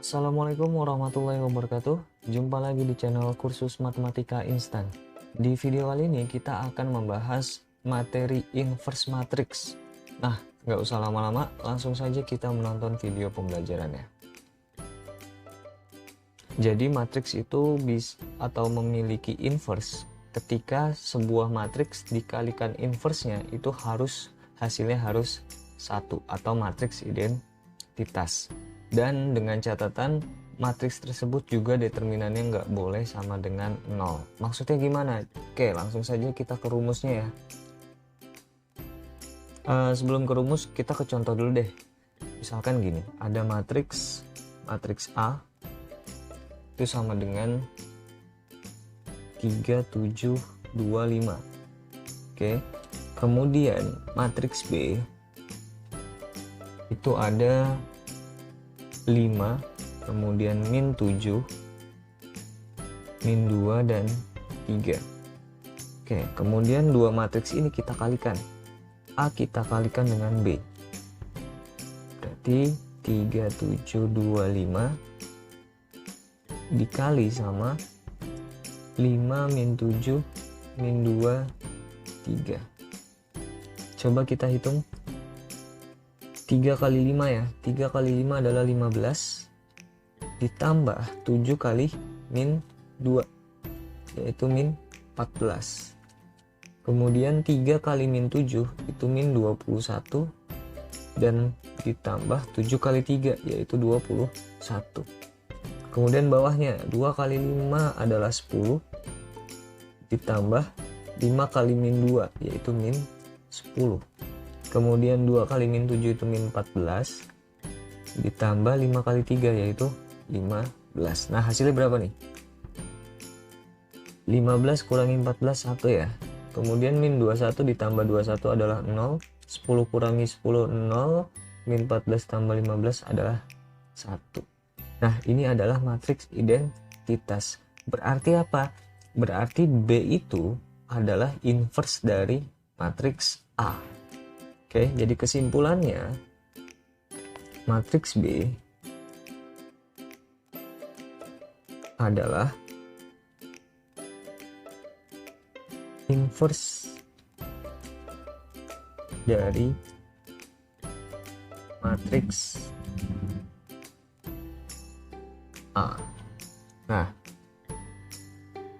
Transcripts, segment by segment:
Assalamualaikum warahmatullahi wabarakatuh. Jumpa lagi di channel Kursus Matematika Instan. Di video kali ini kita akan membahas materi inverse matrix. Nah, nggak usah lama-lama, langsung saja kita menonton video pembelajarannya. Jadi matriks itu memiliki inverse ketika sebuah matriks dikalikan inversenya itu hasilnya harus 1 atau matriks identitas. Dan dengan catatan matriks tersebut juga determinannya nggak boleh sama dengan 0. Maksudnya gimana? Oke, langsung saja kita ke rumusnya ya. Sebelum ke rumus, kita ke contoh dulu deh. Misalkan gini, ada matriks A itu sama dengan 3, 7, 2, 5. Oke. Kemudian matriks B itu ada 5, kemudian min 7, min 2, dan 3. Oke, kemudian dua matriks ini kita kalikan. A kita kalikan dengan B. Berarti 3, 7, 2, 5 dikali sama 5, min 7, min 2, 3. Coba kita hitung. 3 kali 5 ya, 3 kali 5 adalah 15 ditambah 7 kali min 2 yaitu min 14. Kemudian 3 kali min 7 itu min 21 dan ditambah 7 kali 3 yaitu 21. Kemudian bawahnya 2 kali 5 adalah 10 ditambah 5 kali min 2 yaitu min 10. Kemudian 2 kali min 7 itu min 14 ditambah 5 kali 3 yaitu 15. Nah, hasilnya berapa nih? 15 kurangi 14 1 ya. Kemudian min 21 ditambah 21 adalah 0. 10 kurangi 10 0. Min 14 tambah 15 adalah 1. Nah, ini adalah matriks identitas. Berarti apa? Berarti B itu adalah inverse dari matriks A. Oke, jadi kesimpulannya matriks B adalah inverse dari matriks A. Nah,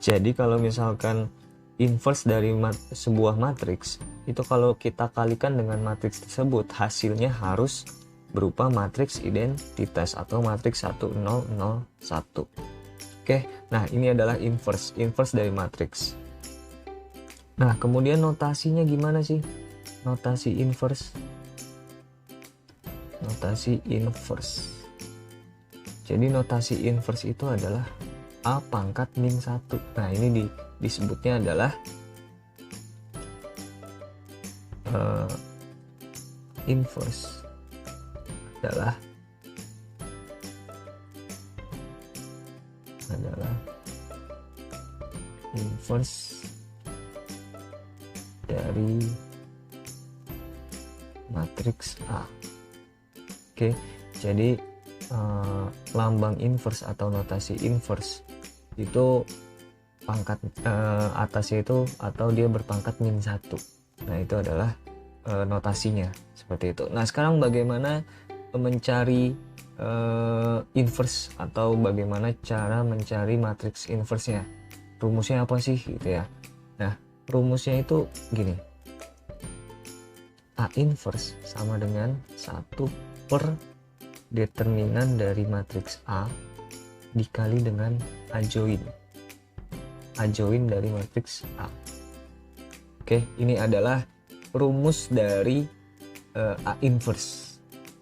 jadi kalau misalkan inverse dari sebuah matriks itu kalau kita kalikan dengan matriks tersebut hasilnya harus berupa matriks identitas atau matriks 1 0 0 1. Oke, nah ini adalah inverse dari matriks. Nah, kemudian notasinya gimana sih? Notasi inverse. Jadi notasi inverse itu adalah A pangkat min 1. Nah, ini disebutnya adalah inverse adalah inverse dari matriks A. Oke, jadi lambang inverse atau notasi inverse itu pangkat atasnya itu atau dia berpangkat min 1. Nah, itu adalah notasinya seperti itu. Nah, sekarang bagaimana mencari inverse atau bagaimana cara mencari matriks inverse-nya? Rumusnya apa sih gitu ya? Nah, rumusnya itu gini. A inverse sama dengan 1 per determinan dari matriks A dikali dengan A join dari matriks A. Oke, ini adalah rumus dari A inverse.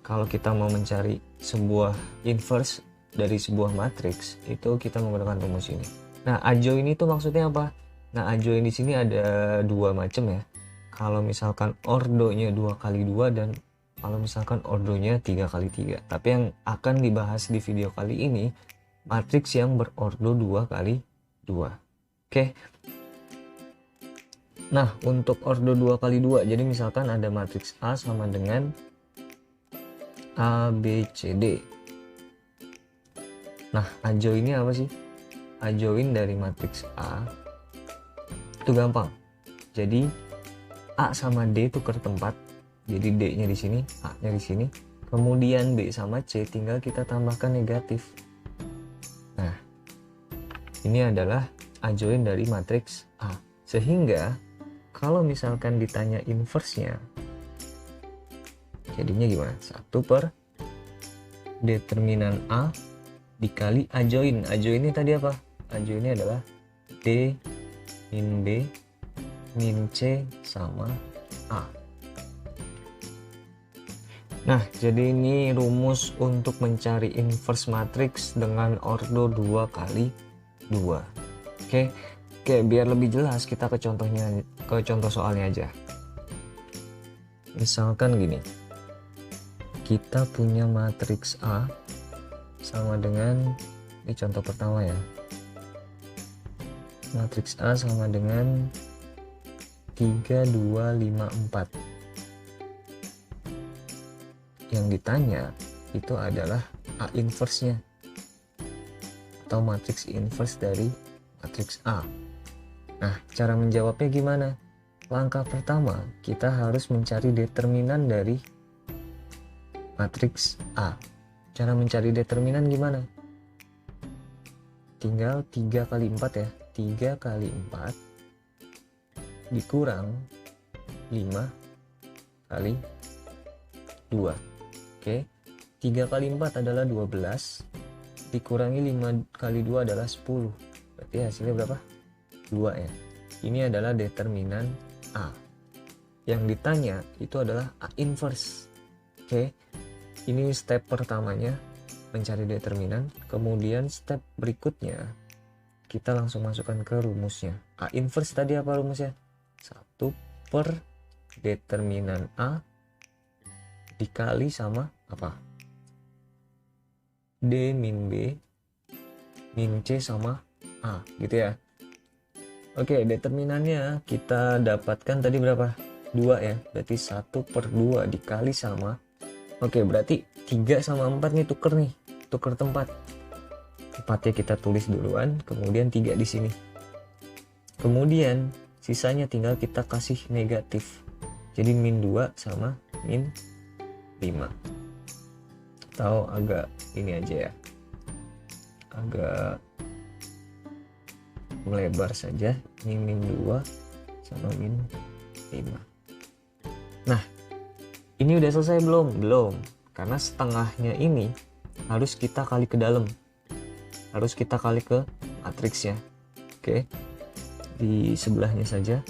Kalau kita mau mencari sebuah inverse dari sebuah matriks, itu kita menggunakan rumus ini. Nah, A join itu maksudnya apa? Nah, A join di sini ada dua macam ya. Kalau misalkan ordonya 2 kali 2 dan kalau misalkan ordonya 3 kali 3. Tapi yang akan dibahas di video kali ini matriks yang berordo 2 kali 2. Oke. Nah, untuk ordo 2 kali 2, jadi misalkan ada matriks A sama dengan A, B, C, D. Nah, adjoin ini apa sih? Adjoin dari matriks A itu gampang. Jadi A sama D tukar tempat. Jadi D-nya di sini, A-nya di sini. Kemudian B sama C tinggal kita tambahkan negatif. Nah, ini adalah adjoin dari matriks A. Sehingga kalau misalkan ditanya inverse-nya, jadinya gimana? 1 per determinan A dikali adjoin. Adjoin ini tadi apa? Adjoin ini adalah D min B min C sama A. Nah, jadi ini rumus untuk mencari inverse matriks dengan ordo 2 kali 2. Oke, biar lebih jelas kita ke contoh soalnya aja. Misalkan gini. Kita punya matriks A sama dengan, ini contoh pertama ya. Matriks A sama dengan 3, 2, 5, 4. Yang ditanya itu adalah A inverse-nya atau matriks inverse dari matriks A. Nah, cara menjawabnya gimana? Langkah pertama, kita harus mencari determinan dari matriks A. Cara mencari determinan gimana? Tinggal 3 kali 4 ya. 3 kali 4 dikurang 5 kali 2. Oke, 3 kali 4 adalah 12, dikurangi 5 kali 2 adalah 10. Berarti hasilnya berapa? 2 ya. Ini adalah determinan A. Yang ditanya itu adalah A inverse. Oke, ini step pertamanya, mencari determinan. Kemudian step berikutnya, kita langsung masukkan ke rumusnya. A inverse tadi apa rumusnya? 1 per determinan A dikali sama apa? D min B min C sama A, gitu ya. Oke, determinannya kita dapatkan tadi berapa? 2 ya. Berarti 1 per 2 dikali sama. Oke, berarti 3 sama 4 nih tuker tempat. 4-nya kita tulis duluan, kemudian 3 di sini. Kemudian sisanya tinggal kita kasih negatif. Jadi min 2 sama min 5. Atau agak ini aja ya. Agak melebar saja. Ini min 2 sama min 5. Nah, ini udah selesai belum? Belum. Karena setengahnya ini harus kita kali ke dalam. Harus kita kali ke matriksnya. Oke. Di sebelahnya saja.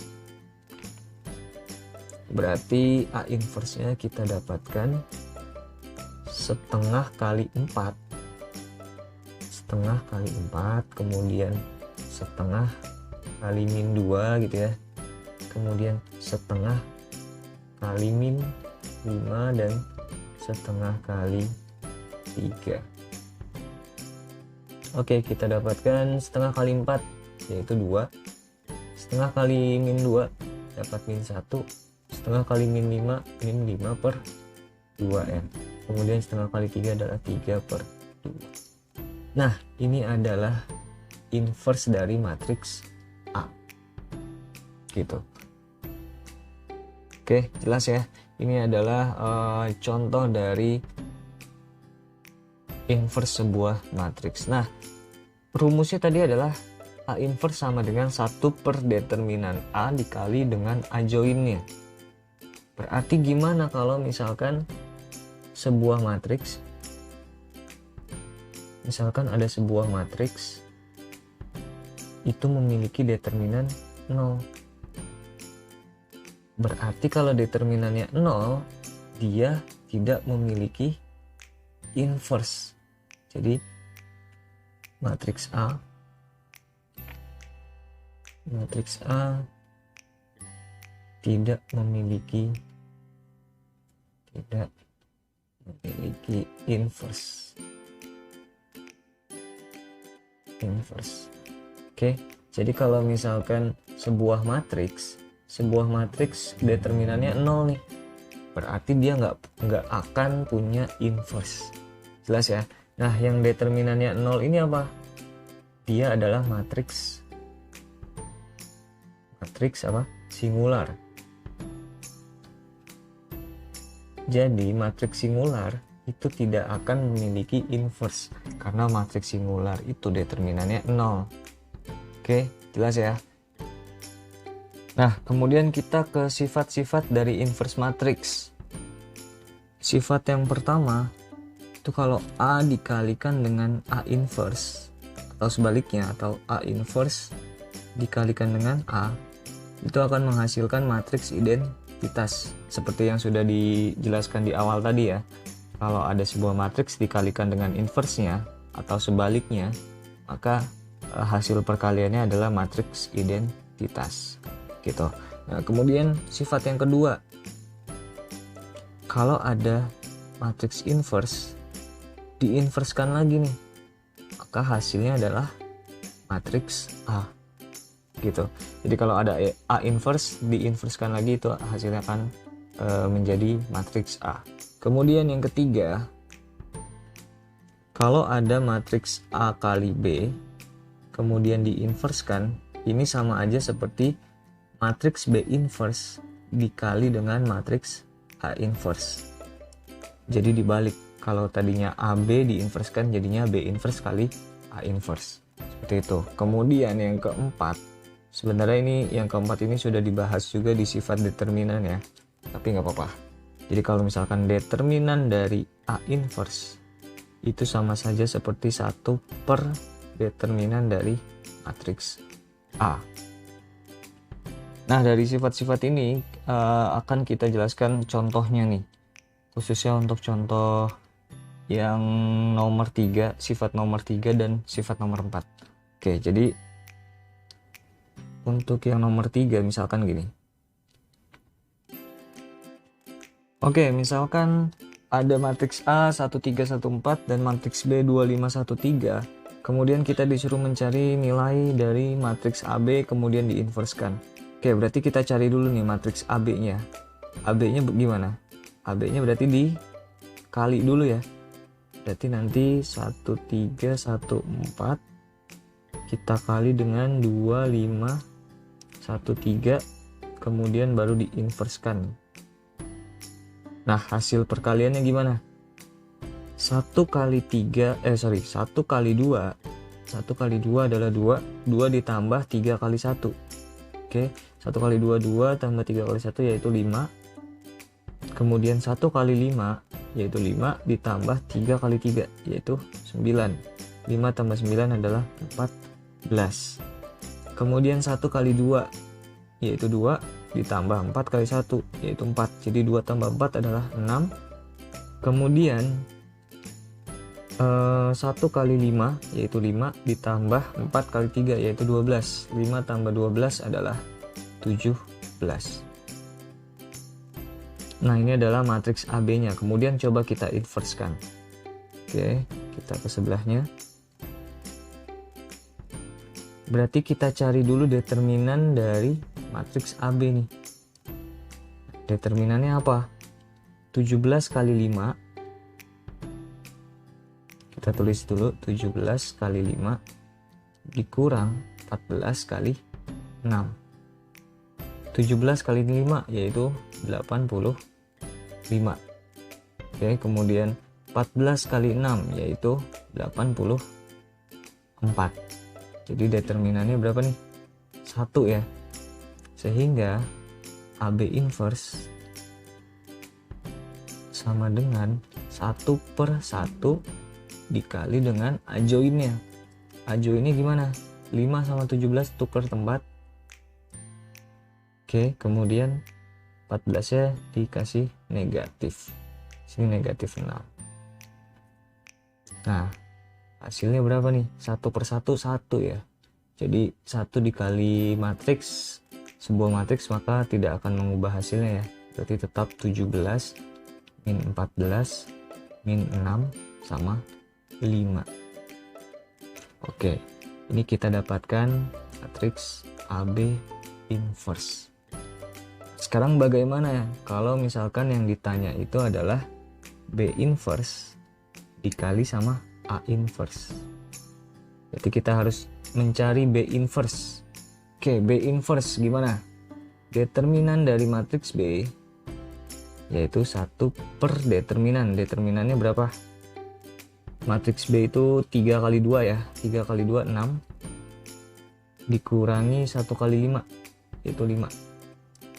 Berarti A inverse-nya kita dapatkan setengah kali 4. Setengah kali 4, kemudian setengah kali min 2 gitu ya. Kemudian setengah kali min 5 dan setengah kali 3. Oke, kita dapatkan setengah kali 4 yaitu 2. Setengah kali min 2 dapat min 1. Setengah kali min 5 min 5 per 2 ya. Kemudian setengah kali 3 adalah 3 per 2. Nah, ini adalah inverse dari matriks A. Gitu. Oke, jelas ya. Ini adalah contoh dari inverse sebuah matriks. Nah, rumusnya tadi adalah A inverse sama dengan 1 per determinan A dikali dengan adjoinnya. Berarti gimana kalau misalkan sebuah matriks, misalkan ada sebuah matriks itu memiliki determinan 0. Berarti kalau determinannya 0, dia tidak memiliki inverse. Jadi matriks A tidak memiliki inverse. Oke, jadi kalau misalkan sebuah matriks determinannya 0 nih, berarti dia nggak akan punya inverse. Jelas ya? Nah, yang determinannya 0 ini apa? Dia adalah matriks apa? Singular. Jadi matriks singular itu tidak akan memiliki inverse karena matriks singular itu determinannya 0. Oke, jelas ya? Nah, kemudian kita ke sifat-sifat dari inverse matrix. Sifat yang pertama itu kalau A dikalikan dengan A inverse atau sebaliknya, atau A inverse dikalikan dengan A, itu akan menghasilkan matriks identitas seperti yang sudah dijelaskan di awal tadi ya. Kalau ada sebuah matriks dikalikan dengan inverse-nya atau sebaliknya, maka hasil perkaliannya adalah matriks identitas gitu. Nah, kemudian sifat yang kedua, kalau ada matriks inverse diinverskan lagi nih, maka hasilnya adalah matriks A gitu. Jadi kalau ada A inverse diinverskan lagi, itu hasilnya akan menjadi matriks A. Kemudian yang ketiga, kalau ada matriks A kali B kemudian diinverskan, ini sama aja seperti matriks B inverse dikali dengan matriks A inverse. Jadi dibalik, kalau tadinya AB diinverskan jadinya B inverse kali A inverse. Seperti itu. Kemudian yang keempat, sebenarnya yang keempat ini sudah dibahas juga di sifat determinan ya, tapi nggak apa-apa. Jadi kalau misalkan determinan dari A inverse itu sama saja seperti 1 per determinan dari matriks A. Nah, dari sifat-sifat ini akan kita jelaskan contohnya nih, khususnya untuk contoh yang nomor 3, sifat nomor 3 dan sifat nomor 4. Oke, jadi untuk yang nomor 3 misalkan gini. Oke, misalkan ada matriks A 1314 dan matriks B 2513. Kemudian kita disuruh mencari nilai dari matriks AB kemudian diinverskan. Oke, berarti kita cari dulu nih matriks AB-nya. AB-nya gimana? AB-nya berarti dikali dulu ya. Berarti nanti 1314 kita kali dengan 2513 kemudian baru diinverskan. Nah, hasil perkaliannya gimana? 1 kali 2 adalah 2 ditambah 3 kali 1. Oke, 1 kali 2 2 tambah 3 kali 1 yaitu 5. Kemudian 1 kali 5 yaitu 5 ditambah 3 kali 3 yaitu 9. 5 tambah 9 adalah 14. Kemudian 1 kali 2 yaitu 2 ditambah 4 kali 1 yaitu 4. Jadi 2 tambah 4 adalah 6. Kemudian 1 kali 5 yaitu 5 ditambah 4 kali 3 yaitu 12. 5 tambah 12 adalah 17. Nah, ini adalah matriks AB-nya. Kemudian coba kita inverskan. Oke, kita ke sebelahnya. Berarti kita cari dulu determinan dari matriks AB nih. Determinannya apa? 17 kali 5. Kita tulis dulu 17 kali 5 dikurang 14 kali 6. 17 kali 5 yaitu 85. Oke, kemudian 14 kali 6 yaitu 84. Jadi determinannya berapa nih? 1 ya. Sehingga AB inverse sama dengan 1 per 1 dikali dengan adjoinnya. Adjoinnya gimana? 5 sama 17 tukar tempat. Oke, kemudian 14 nya dikasih negatif. Sini negatif 6. Nah, hasilnya berapa nih? 1 per 1 1 ya. Jadi 1 dikali matriks sebuah matriks maka tidak akan mengubah hasilnya ya. Berarti tetap 17 min 14 min 6 sama 5. Oke, ini kita dapatkan matriks AB inverse. Sekarang bagaimana ya kalau misalkan yang ditanya itu adalah B inverse dikali sama A inverse. Berarti kita harus mencari B inverse. Oke, B inverse gimana? Determinan dari matriks B yaitu 1 per determinan. Determinannya berapa? Matriks B itu 3 kali 2 ya. 3 kali 2 6 dikurangi 1 kali 5 yaitu 5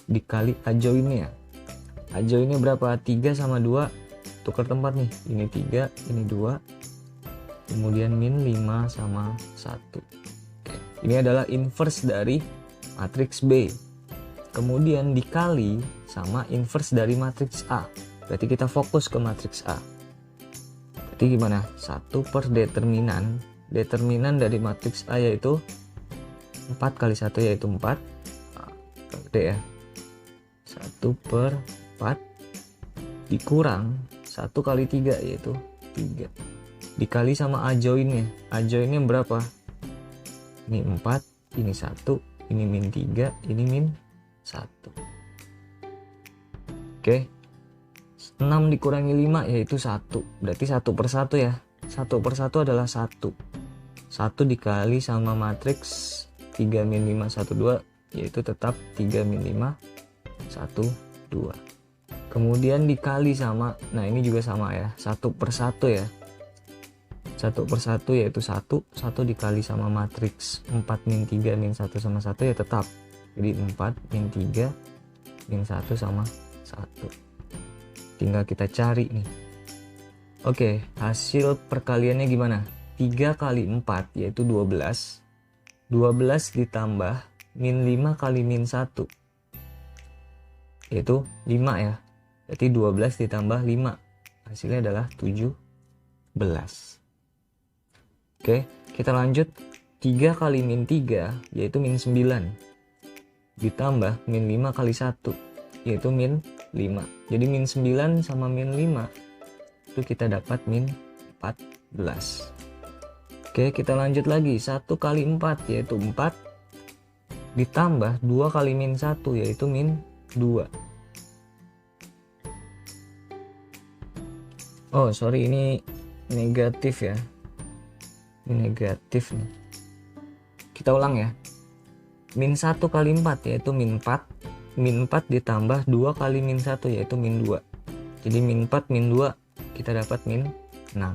dikali adjoinnya. Adjoinnya berapa? 3 sama 2 tukar tempat nih. Ini 3, ini 2. Kemudian min 5 sama 1. Oke, ini adalah inverse dari matriks B. Kemudian dikali sama inverse dari matriks A. Berarti kita fokus ke matriks A. Berarti gimana? 1 per determinan. Determinan dari matriks A yaitu 4 kali 1 yaitu 4. Nah, gede ya. 1 per 4 dikurang 1 kali 3 yaitu 3. Dikali sama adjoinnya. Adjoinnya berapa? Ini 4, ini 1, ini min 3, ini min 1. Oke. 6 dikurangi 5 yaitu 1. Berarti 1 per 1 ya. 1 per 1 adalah 1. 1 dikali sama matriks 3 min 5 1 2 yaitu tetap 3 min 5 1 2. Kemudian dikali sama, nah ini juga sama ya, 1 per 1 ya. 1 per 1 yaitu 1. 1 dikali sama matriks 4 min 3 min 1 sama 1 ya tetap. Jadi 4 min 3 min 1 sama 1. Tinggal kita cari nih. Oke, hasil perkaliannya gimana? 3 kali 4 yaitu 12. 12 ditambah min 5 kali min 1 yaitu 5 ya. Berarti 12 ditambah 5 hasilnya adalah 17. Oke, kita lanjut. 3 kali min 3 yaitu min 9 ditambah min 5 kali 1 yaitu min 5. Jadi min 9 sama min 5 itu kita dapat min 14. Oke, kita lanjut lagi. 1 kali 4 yaitu 4 ditambah 2 kali min 1 yaitu min 2. Oh sorry, ini negatif ya. Ini negatif nih. Kita ulang ya. Min 1 kali 4 yaitu min 4. Min 4 ditambah 2 kali min 1 yaitu min 2. Jadi min 4 min 2 kita dapat min 6.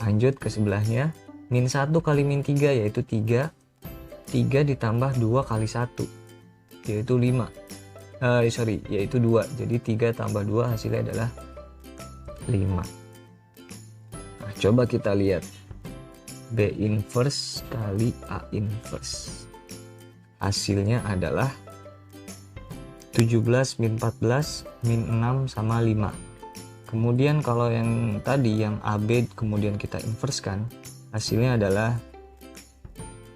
Lanjut ke sebelahnya. Min 1 kali min 3 yaitu 3. 3 ditambah 2 kali 1 yaitu 5. Yaitu 2. Jadi 3 tambah 2 hasilnya adalah 5. Nah, coba kita lihat. B inverse kali A inverse. Hasilnya adalah 17 min 14 min 6 sama 5. Kemudian kalau yang tadi yang AB kemudian kita inverse kan, hasilnya adalah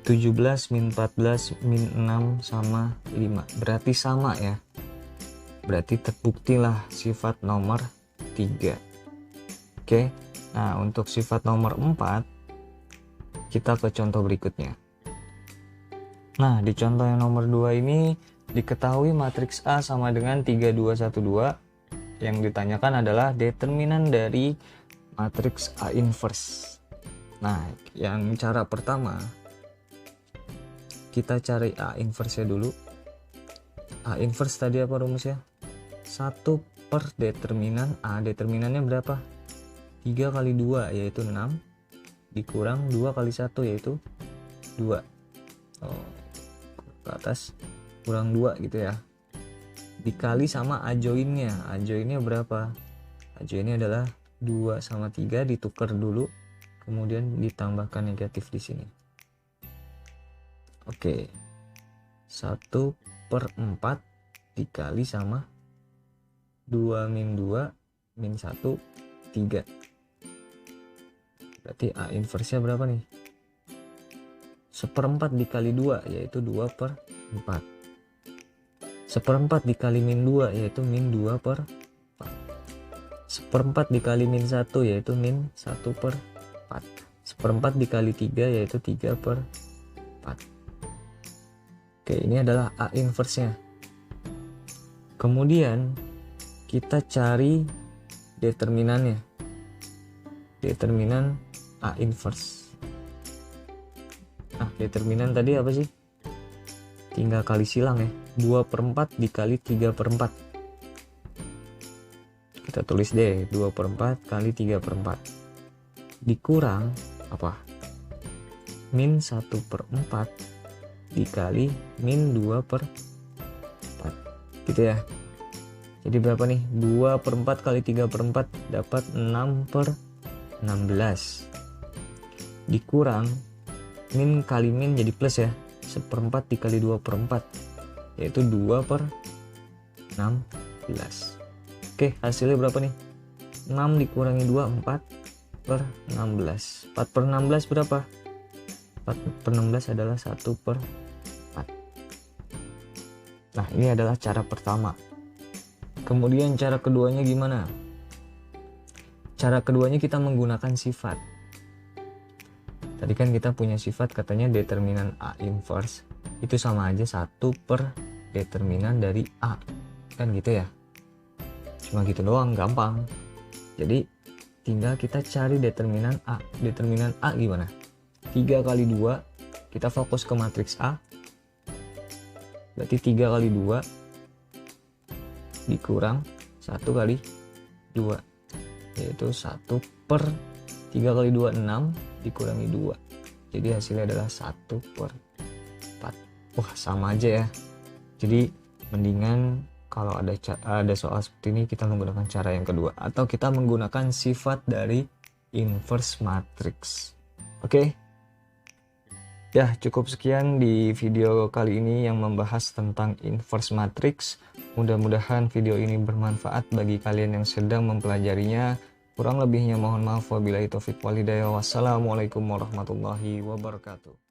17 min 14 min 6 sama 5. Berarti sama ya. Berarti terbuktilah sifat nomor 3. Oke. Nah, untuk sifat nomor 4 kita ke contoh berikutnya. Nah, di contoh yang nomor 2 ini diketahui matriks A sama dengan 3 2 1 2. Yang ditanyakan adalah determinan dari matriks A inverse. Nah, yang cara pertama kita cari A inverse-nya dulu. A inverse tadi apa rumusnya? 1 per determinan A. Determinannya berapa? 3 kali 2 yaitu 6 dikurang 2 kali 1 yaitu 2. Ke atas kurang 2 gitu ya. Dikali sama adjoinnya. Adjoinnya berapa? Adjoinnya adalah 2 sama 3 ditukar dulu. Kemudian ditambahkan negatif di sini. Oke. 1 per 4 dikali sama 2 min 2 min 1 3. Berarti A inverse-nya berapa nih? 1/4 dikali 2 yaitu 2 per 4. 1/4 dikali min 2 yaitu min 2 per 4. 1/4 dikali min 1 yaitu min 1 per 4. 1/4 dikali 3 yaitu 3 per 4. Oke, ini adalah A inverse-nya. Kemudian kita cari determinannya. determinan A inverse. Nah, determinan tadi apa sih? Tinggal kali silang ya. 2/4 dikali 3/4. Kita tulis deh, 2/4 kali 3/4. Dikurang apa? Min 1/4 dikali min 2/4. Gitu ya. Jadi berapa nih? 2/4 kali 3/4 dapat 6/16. Dikurang min kali min jadi plus ya. 1/4 dikali 2/4 yaitu 2/16. Oke, hasilnya berapa nih? 6 dikurangi 2, 4/16. 4/16 berapa? 4/16 adalah 1/4. Nah, ini adalah cara pertama. Kemudian cara keduanya gimana? Cara keduanya kita menggunakan sifat. Tadi kan kita punya sifat katanya determinan A inverse itu sama aja 1 per determinan dari A. Kan gitu ya. Cuma gitu doang, gampang. Jadi tinggal kita cari determinan A. Determinan A gimana? 3 kali 2, kita fokus ke matriks A. Berarti 3 kali 2 dikurang 1 kali 2, yaitu 1 per 3 kali 2, 6 dikurangi 2. Jadi hasilnya adalah 1/4. Wah, sama aja ya. Jadi mendingan kalau ada soal seperti ini kita menggunakan cara yang kedua, atau kita menggunakan sifat dari inverse matrix. Oke. Ya, cukup sekian di video kali ini yang membahas tentang inverse matrix. Mudah-mudahan video ini bermanfaat bagi kalian yang sedang mempelajarinya. Kurang lebihnya mohon maaf. Wabillahi taufiq walhidayah. Wassalamualaikum warahmatullahi wabarakatuh.